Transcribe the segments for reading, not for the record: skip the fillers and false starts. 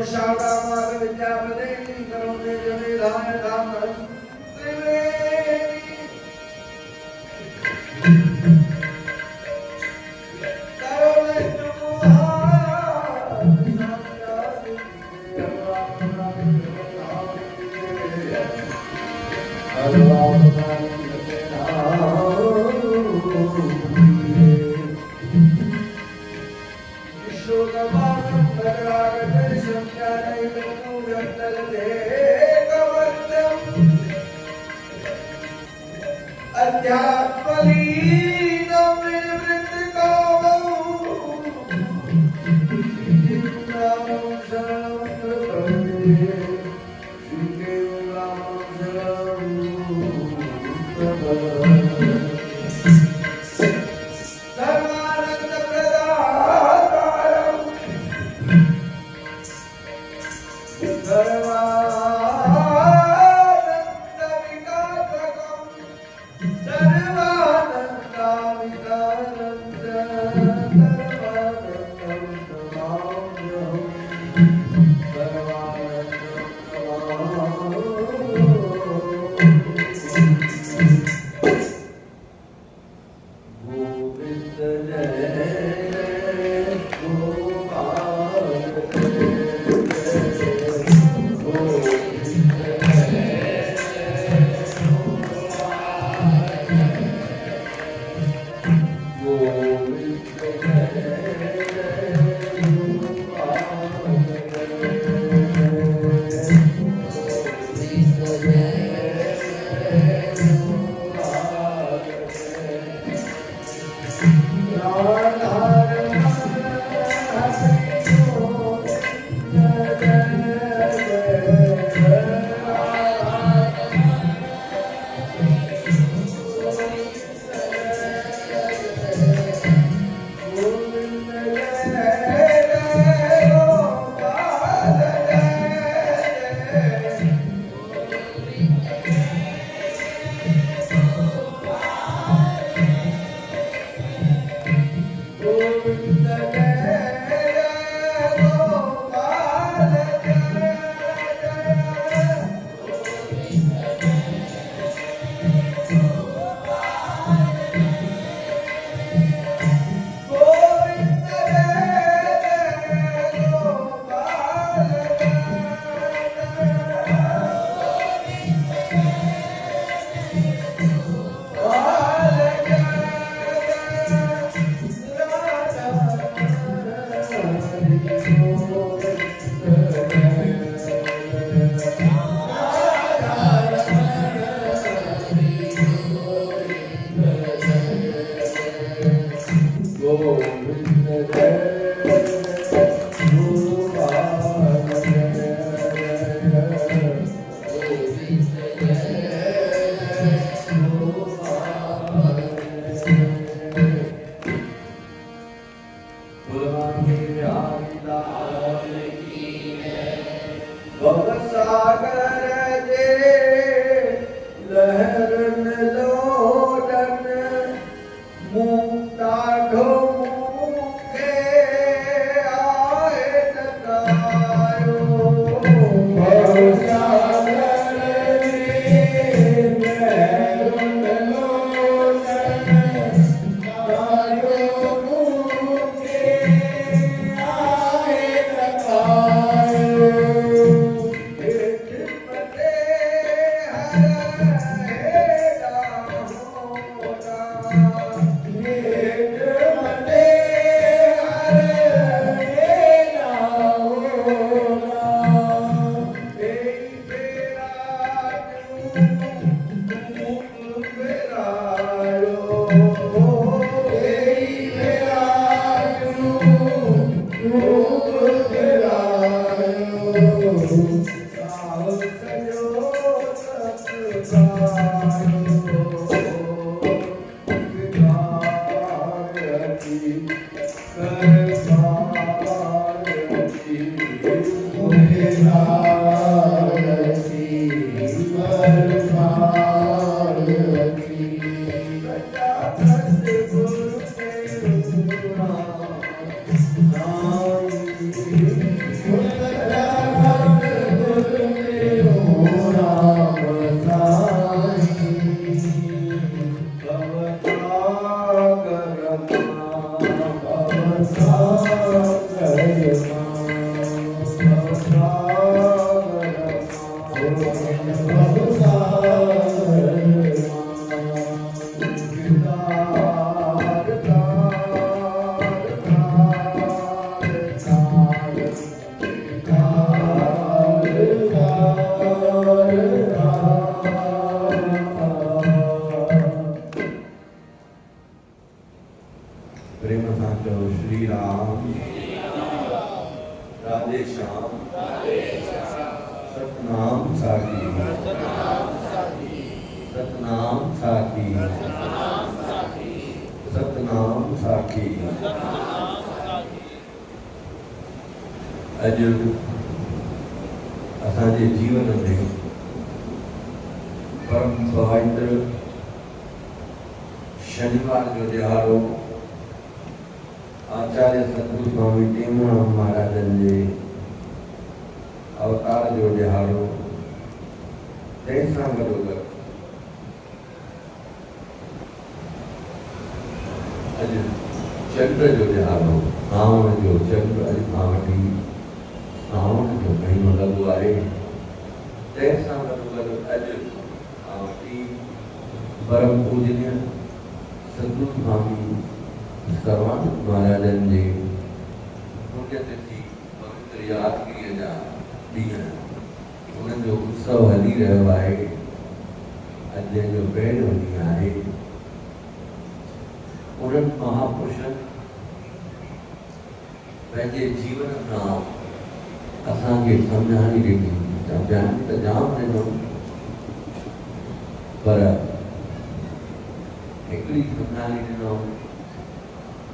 शारदा माता विद्यापते करोते जने धाय धाम त्रिवेणी करोले प्रेम सां चओ श्री राम राधे श्याम सतनाम साखी सतनाम साखी सतनाम साखी। अज असांजे जीवन में परम पवित्र शनिवार जो ॾियारो आचार्य सतगुरु स्वामी टेऊंराम महाराजन जे अवतार जो ॾियारो तंहिं सां गॾोगॾु अॼु चंड जो ॾियारो सावण जो चंड अॼु खां वठी सावण जो महीनो लॻो आहे। तंहिं सां गॾोगॾु अॼु खां वठी परम पूजनीय सतगुरु स्वामी सर्वानंद महाराजन जे पुण्यतिथि पवित्र यादगिरीअ जा ॾींहं उन्हनि जो उत्सव हली रहियो आहे। अॼु जंहिंजो पहिरियों ॾींहुं आहे उन्हनि महापुरुषनि पंहिंजे जीवन सां असांखे सम्झाणी ॾिनी। सम्झाणी त जाम ॾिनो पर हिकिड़ी सम्झाणी ॾिनो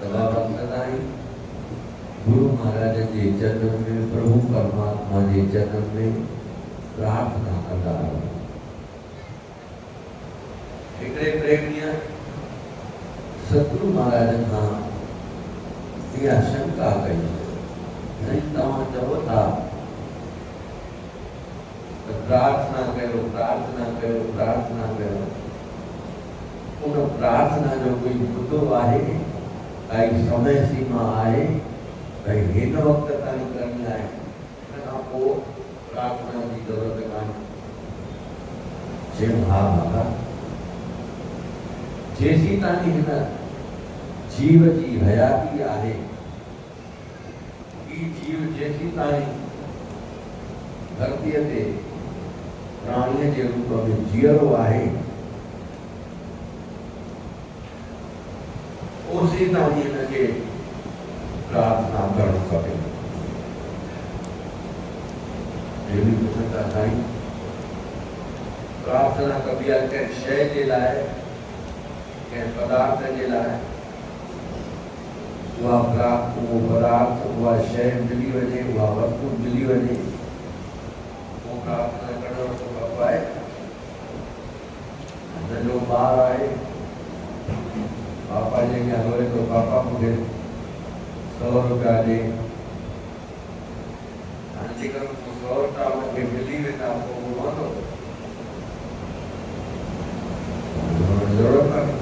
त बाबा सदाईं गुरु महाराज जे चरणनि में प्रभु परमात्मा जे चरणनि में प्रार्थना कंदा रहो। हिकिड़े प्रेमीअ सतगुरु महाराज खां इहा शंका कई साईं तव्हां चओ था त प्रार्थना कयो प्रार्थना कयो प्रार्थना कयो, उन प्रार्थना जो कोई मुद्दो आहे, काई समय सीमा आहे, भई हिन वक़्त ताईं करणी आहे, हिन खां पोइ प्रार्थना जी ज़रूरत कान्हे? चयूं हा बाबा, जेसीं ताईं हिन जीव जी हयाती आहे, ही जीव जेसीं ताईं धरतीअ ते प्राणीअ जे रूप में जीअरो आहे, उसी ताईं हिनखे प्रार्थना करणु खपे। देवी पुछंदा साईं प्रार्थना कबी आहे कंहिं शइ जे लाइ, कंहिं पदार्थ जे लाइ? उहो पदार्थ उहा शइ मिली वञे, उहा वस्तु मिली वञे, उहो प्रार्थना करण जो कबो आहे। नंढो ॿारु आहे, पापा जे अॻियां रोए थो, पापा मूंखे 100 रुपया ॾे। हाणे जेकर 100 रुपया हुनखे मिली वेंदा पोइ उहो वंदो ज़रूरत कान्हे।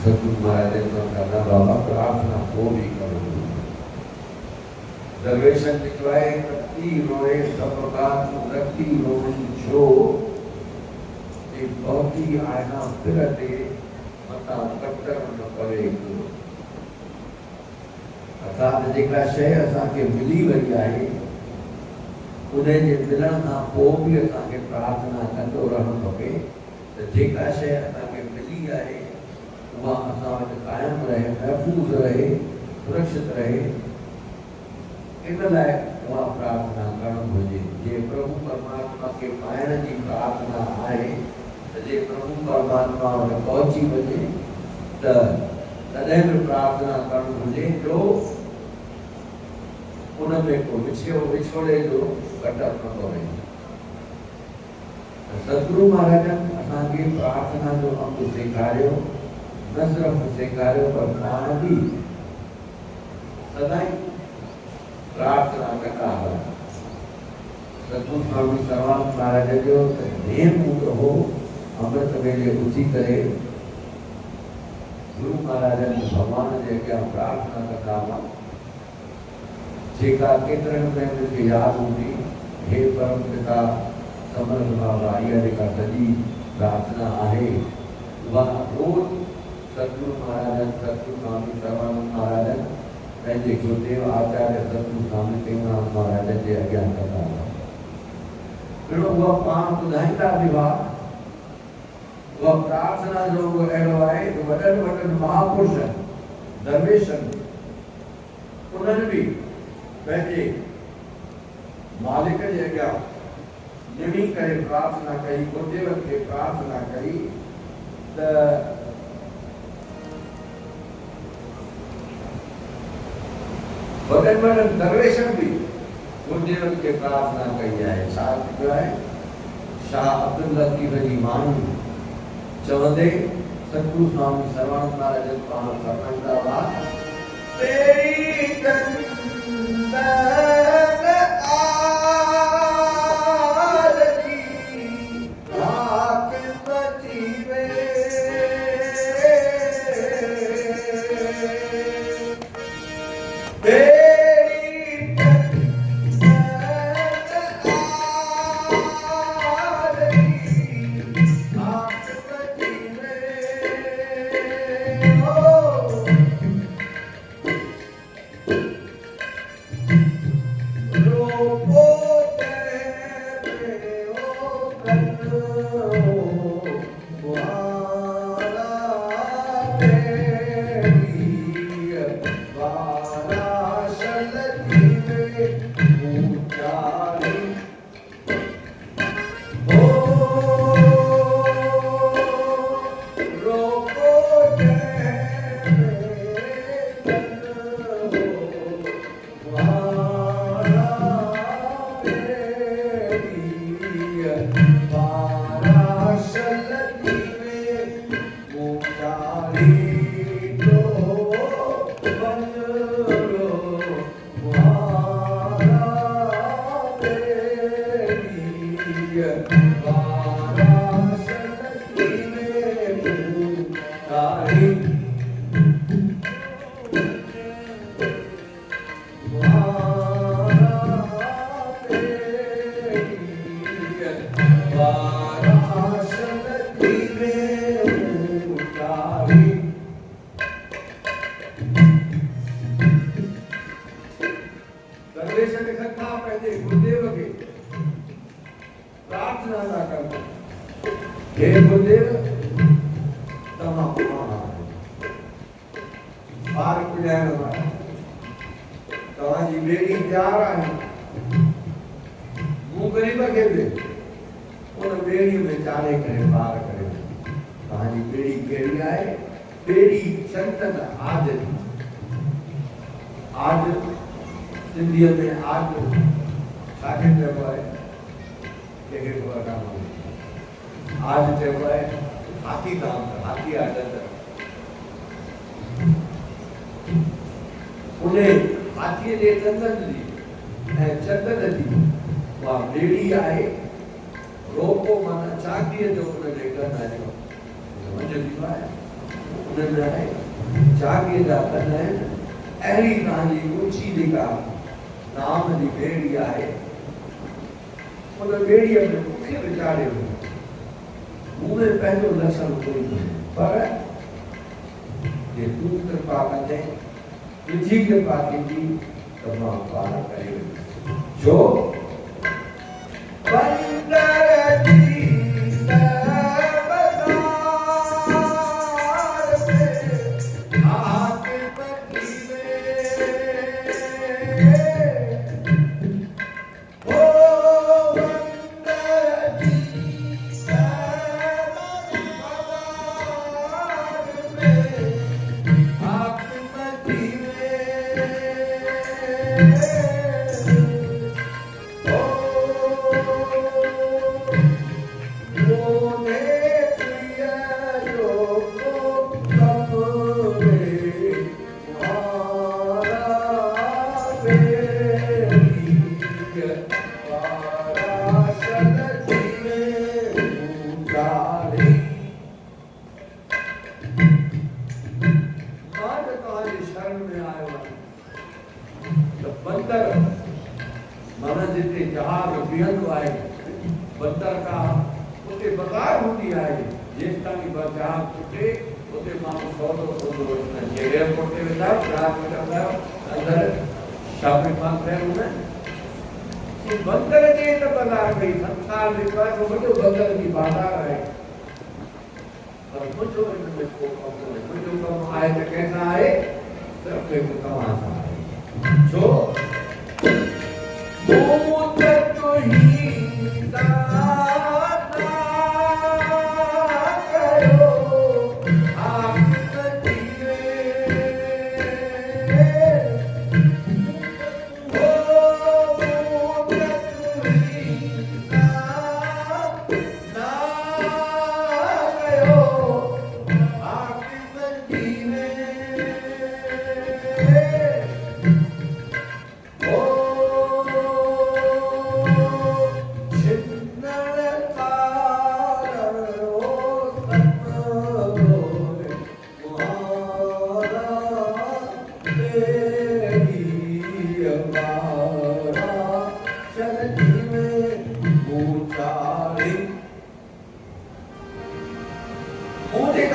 सतगुरु महाराज कहंदा बाबा प्रार्थना को भी करो। दरवेशन लिखियो आहे कती रोए सब का रखी रोई छो, ये बहुती आयना फिरते मता कटर न पवे। अर्थात जेका शइ असांखे मिली वई आहे उन जे मिलण खां पोइ बि असांखे प्रार्थना कंदो रहणु खपे त जेका शइ असांखे मिली आहे उहा असां वटि क़ाइमु रहे, महफ़ूज़ रहे, सुरक्षित रहे। इन लाइ उहा प्रार्थना करणु घुरिजे। जे प्रभु परमात्मा खे पाइण जी प्रार्थना आहे त जे प्रभु परमात्मा वटि पहुची वञे त तॾहिं बि प्रार्थना करणु घुरिजे जो उन में को विछोड़े जो कटर न पवे। सतगुरु महाराजनि असांखे प्रार्थना जो अंग सेखारियो, न सिर्फ़ु सेखारियो पर पाण बि सदाईं प्रार्थना कंदा हुआ। सतगुरु स्वामी सर्वानंद महाराज जो नेम हो अमृत वेले उथी करे गुरु महाराजनि भगवान जे अॻियां प्रार्थना कंदा हुआ, जेका केतिरनि में मूंखे यादि हूंदी। हे परम पिता समर्थ बाबा, इहा जेका सॼी प्रार्थना आहे उहा रोज़ सतगुरु महाराजनि, सतगुरु स्वामी सर्वानंद महाराजनि पंहिंजे गुरुदेव आचार्य सतगुरु स्वामी टेऊंराम महाराज जे अॻियां कंदा हुआ। वो पाण ॿुधाईंदा विवा वो प्रार्थना जो वो अहिड़ो आहे जो वॾनि वॾनि महापुरुषनि दरवेशनि उन्हनि बि पंहिंजे मालिक जे अॻियां निमी करे प्रार्थना कई, गुरुदेव खे प्रार्थना कई त वॾनि वॾनि दरवेशनि बि गुरुदेव खे प्रार्थना कई आहे। छा थियो आहे? शाह अब्दुल लतीफ़ जी माण्हू चवंदे सतगुरु स्वामी सर्वानंद महाराज पाण फरमाईंदा हुआ, तेरी कंदन आरती रात बजीवे, बंदर जे त बाज़ार में संसार में को वॾो बंदर जी बाज़ार आहे पर मुंहिंजो इन में को कमु कोन्हे मुंहिंजो कमु आहे त कंहिंसां आहे सिर्फ़ु हिकु तव्हां सां आहे छो मूं त तुंहिंजी दाता कयो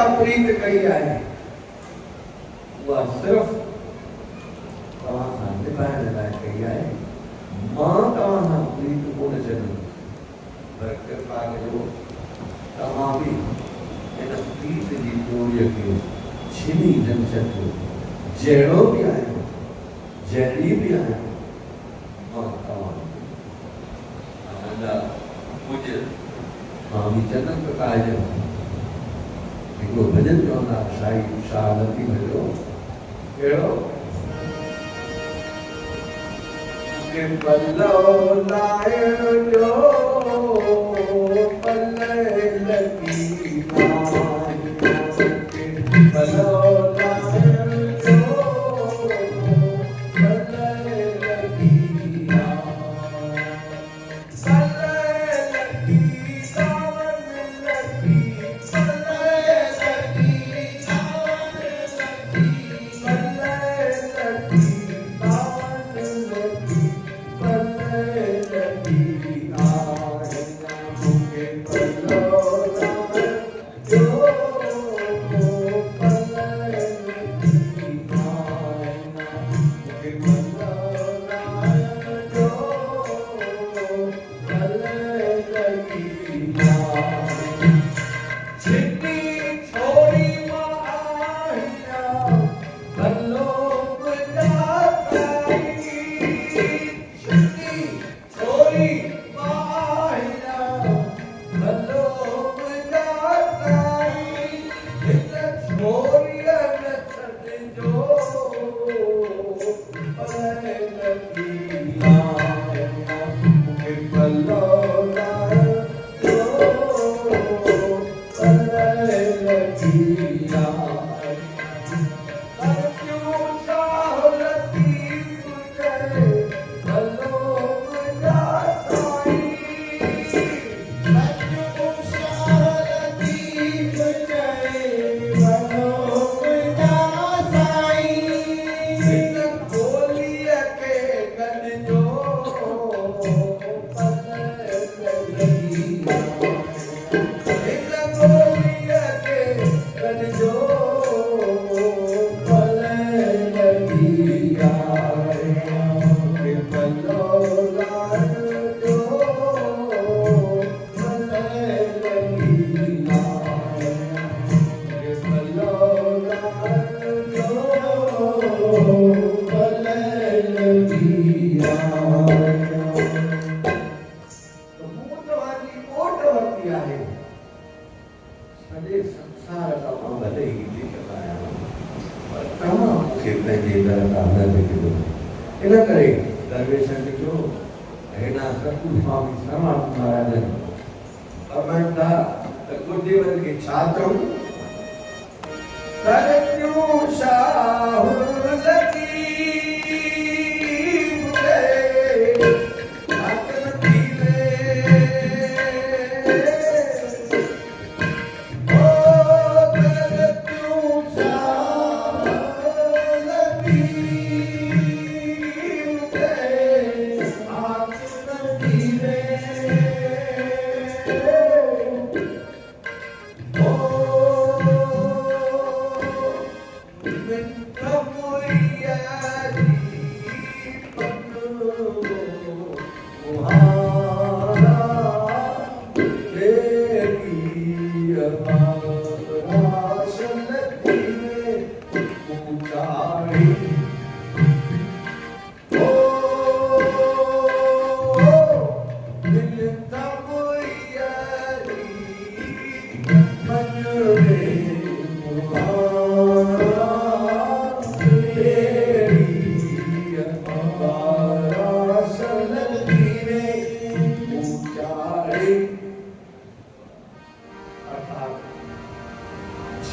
आख़िर प्रीत कई आहे उहा सिर्फ़ तव्हां सां निभाइण लाइ कई आहे मां तव्हां सां प्रीत कोन छॾंदुसि पर कृपा कजो तव्हां बि हिन प्रीत जी डोरीअ खे छिनी न छॾिजो जहिड़ो बि आहियो जहिड़ी बि आहियो मां तव्हां कुझु स्वामी चंदन प्रकाश जो हिकिड़ो भॼन चवंदा शाही शाहवती भॼो कहिड़ो के पल्लो लाइण जो पल्ले लगी के पल्लो लाइण जो पल्ले लगी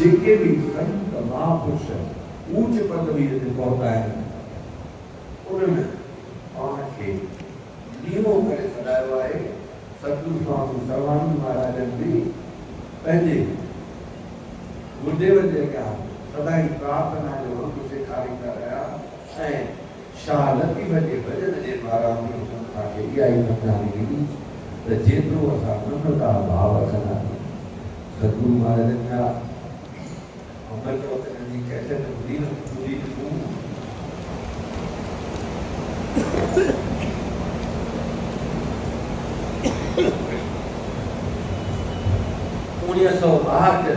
जेके भी संत महापुरुष ऊंच पदवी ते पहुता है उन्होंने पाण खे नीमो करे सदायो आहे। सतगुरु स्वामी सर्वानंद महाराज भी पंहिंजे गुरुदेव जे अॻियां सदाई प्रार्थना जो अंग सेखारींदा रहिया ऐं शाह लतीफ़ जे भॼन जे द्वारा असांखे इहा ई सम्झाणी ॾिनी त जेतिरो असां नम्रता भाव रखंदासीं सतगुरु महाराजनि जा अमल वचननि जी कैसेट ॿुधी ॾिसूं। 1962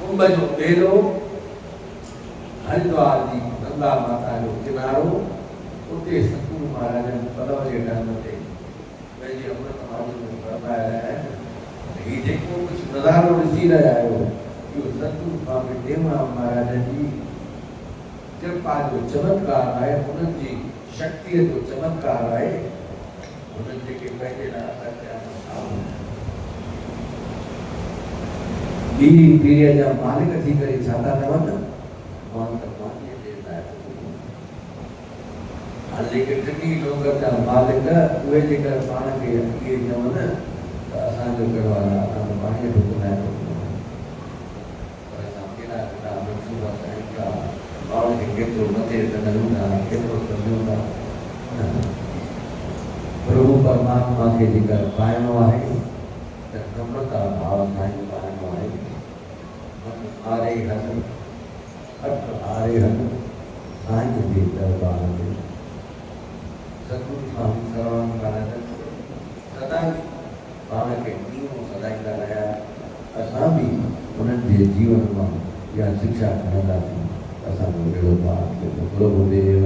कुंभ जो मेलो हरिद्वार जी गंगा माता जो किनारो उते सतगुरु महाराज पलव जे टाइम ते पंहिंजे अमृत वाणी में फरमाया है। ही जेको कुछ नज़ारो ॾिसी रहिया आहियो इहो सतगुरु स्वामी टेऊंराम महाराज जी कृपा जो चमत्कार आहे, उन्हनि जी शक्तिअ जो चमत्कार आहे। उन्हनि जेके पंहिंजे लाइ अदा कया ॿी पीढ़ीअ जा मालिक थी करे छा था चवनि मां त पाणीअ जे लाइ हाणे जेके टिनी लोकनि जा मालिक उहे जेकर पाण खे इहे चवनि त असांजो कहिड़ो आहे असां त पाणीअ जो ॿुधायो पर असां केॾा केॾा मनसूबा कयूं था पाण खे केतिरो मथे कयूं था केतिरो सम्झूं था। प्रभु परमात्मा खे जेकर पाइणो आहे त नम्रता भाव सां ई पाइणो आहे। आरे हन अठ आरे हन साईं जे दरबार में सतगुरु स्वामी सर्वानंद महाराज सदाई पाण खे नीमो सदाईंदा रहिया। असां बि उन्हनि जे जीवन मां इहा शिक्षा खणंदासीं। असांजो अहिड़ो भाउ गुरुदेव